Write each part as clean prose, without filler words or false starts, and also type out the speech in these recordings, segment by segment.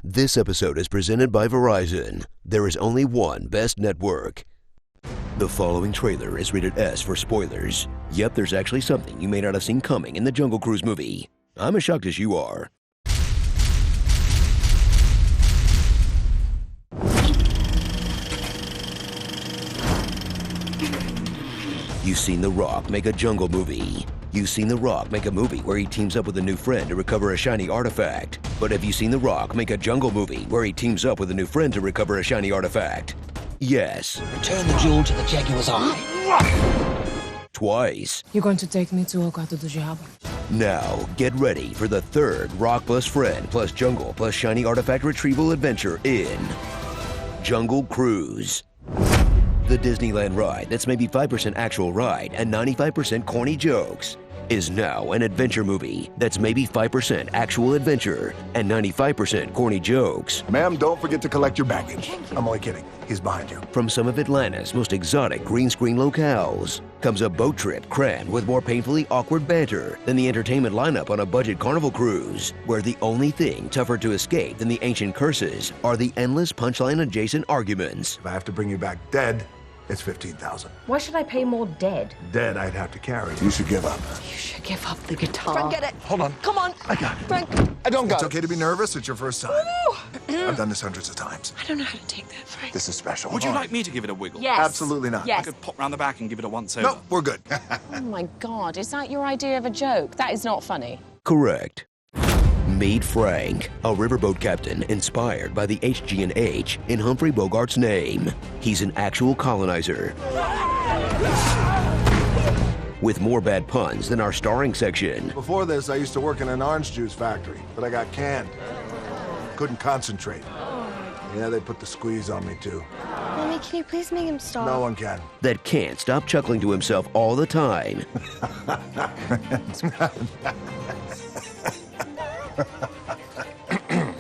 This episode is presented by Verizon. There is only one best network. The following trailer is rated S for spoilers. Yep, there's actually something you may not have seen coming in the Jungle Cruise movie. I'm as shocked as you are. You've seen The Rock make a jungle movie. You've seen The Rock make a movie where he teams up with a new friend to recover a shiny artifact. But have you seen The Rock make a jungle movie where he teams up with a new friend to recover a shiny artifact? Yes. Return the jewel to the Jaguar's eye. Twice. You're going to take me to Okata do Diabo. Now, get ready for the third Rock plus friend plus jungle plus shiny artifact retrieval adventure in Jungle Cruise. The Disneyland ride that's maybe 5% actual ride and 95% corny jokes is now an adventure movie that's maybe 5% actual adventure and 95% corny jokes. Ma'am, don't forget to collect your baggage. I'm only kidding. He's behind you. From some of Atlanta's most exotic green screen locales comes a boat trip crammed with more painfully awkward banter than the entertainment lineup on a budget carnival cruise, where the only thing tougher to escape than the ancient curses are the endless punchline-adjacent arguments. If I have to bring you back dead, it's $15,000. Why should I pay more dead? Dead, I'd have to carry. You should give up. You should give up the guitar. Frank, get it. Hold on. Come on. I got it. Frank, I don't got It's it. okay to be nervous. It's your first time. I've done this hundreds of times. I don't know how to take that, Frank. This is special. Would you like me to give it a wiggle? Yes. Absolutely not. Yes. I could pop round the back and give it a once over. No, we're good. Oh my God, is that your idea of a joke? That is not funny. Correct. Meet Frank, a riverboat captain inspired by the HG&H in Humphrey Bogart's name. He's an actual colonizer with more bad puns than our starring section. Before this, I used to work in an orange juice factory, but I got canned. Couldn't concentrate. Yeah, they put the squeeze on me, too. Mommy, can you please make him stop? No one can. That can't stop chuckling to himself all the time.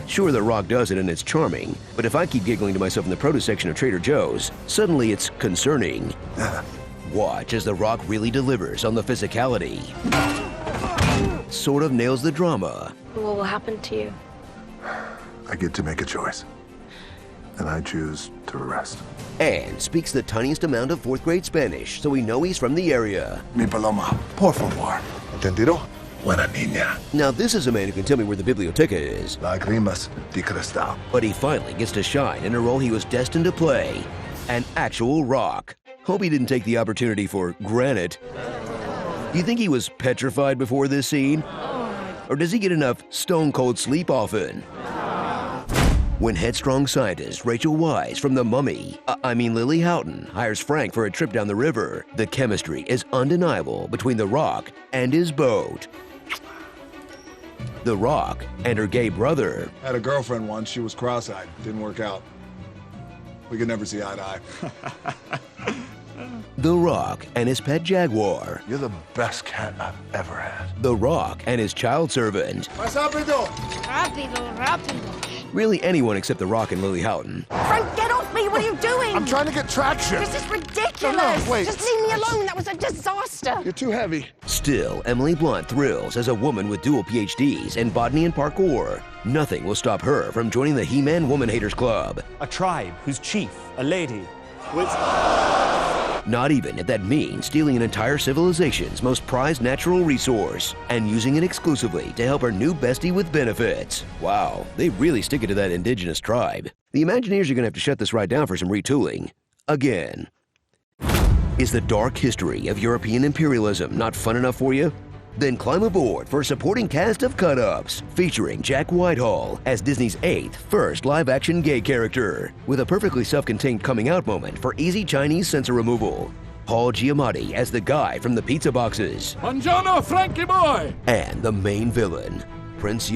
Sure, The Rock does it and it's charming, but if I keep giggling to myself in the produce section of Trader Joe's, suddenly it's concerning. Watch as The Rock really delivers on the physicality. Sort of nails the drama. What will happen to you? I get to make a choice. And I choose to rest. And speaks the tiniest amount of fourth grade Spanish, so we know he's from the area. Mi paloma, por favor. ¿Entendido? Buena niña. Now this is a man who can tell me where the biblioteca is. Lágrimas de cristal. But he finally gets to shine in a role he was destined to play. An actual Rock. Hope he didn't take the opportunity for granted. Do you think he was petrified before this scene? Or does he get enough stone-cold sleep often? When headstrong scientist Rachel Weisz from The Mummy, Lily Houghton, hires Frank for a trip down the river, the chemistry is undeniable between The Rock and his boat. The Rock and her gay brother. I had a girlfriend once. She was cross-eyed. Didn't work out. We could never see eye to eye. The Rock and his pet jaguar. You're the best cat I've ever had. The Rock and his child servant. Más rápido. Rápido, rápido. Really anyone except The Rock and Lily Houghton. Frank, get off me! What are you doing? I'm trying to get traction. This is ridiculous! No, wait. Just leave me alone. That was a disaster. You're too heavy. Still, Emily Blunt thrills as a woman with dual PhDs in botany and parkour. Nothing will stop her from joining the He-Man Woman Haters Club. A tribe whose chief, a lady, with... Not even if that means stealing an entire civilization's most prized natural resource and using it exclusively to help her new bestie with benefits. Wow, they really stick it to that indigenous tribe. The Imagineers are gonna have to shut this ride down for some retooling. Again. Is the dark history of European imperialism not fun enough for you? Then climb aboard for a supporting cast of cut-ups, featuring Jack Whitehall as Disney's 8th first live-action gay character, with a perfectly self-contained coming-out moment for easy Chinese censor removal. Paul Giamatti as the guy from the pizza boxes. Buongiorno, Frankie boy! And the main villain, Prince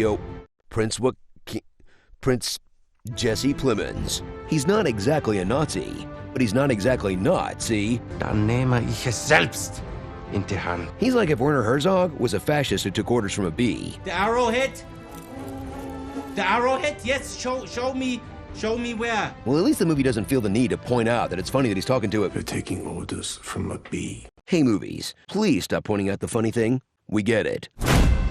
Jesse Plemons. He's not exactly a Nazi, but he's not exactly not, see? Dann nehme ich es selbst in die Hand. He's like if Werner Herzog was a fascist who took orders from a bee. The arrowhead? The arrowhead? Yes, show me where. Well, at least the movie doesn't feel the need to point out that it's funny that he's talking to a... You're taking orders from a bee. Hey, movies, please stop pointing out the funny thing. We get it.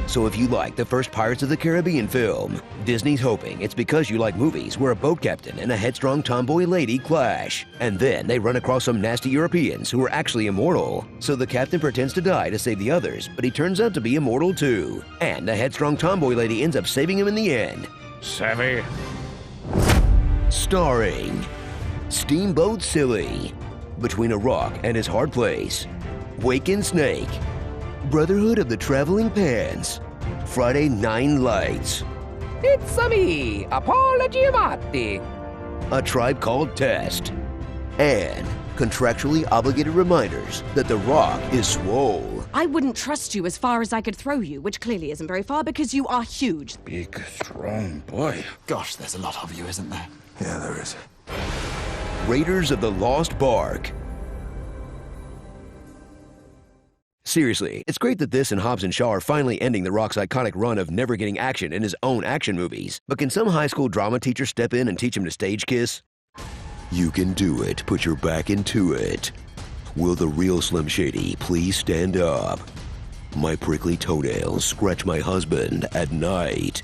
So if you like the first Pirates of the Caribbean film, Disney's hoping it's because you like movies where a boat captain and a headstrong tomboy lady clash. And then they run across some nasty Europeans who are actually immortal. So the captain pretends to die to save the others, but he turns out to be immortal too. And the headstrong tomboy lady ends up saving him in the end. Savvy. Starring Steamboat Silly, Between a Rock and His Hard Place, Waken Snake, Brotherhood of the Traveling Pants, Friday 9 Lights, It's me, Apollo Giamatti. A Tribe Called Test, and contractually obligated reminders that The Rock is swole. I wouldn't trust you as far as I could throw you, which clearly isn't very far because you are huge. Big, strong boy. Gosh, there's a lot of you, isn't there? Yeah, there is. Raiders of the Lost Bark. Seriously, it's great that this and Hobbs and Shaw are finally ending The Rock's iconic run of never getting action in his own action movies. But can some high school drama teacher step in and teach him to stage kiss? You can do it. Put your back into it. Will the real Slim Shady please stand up? My prickly toenails scratch my husband at night.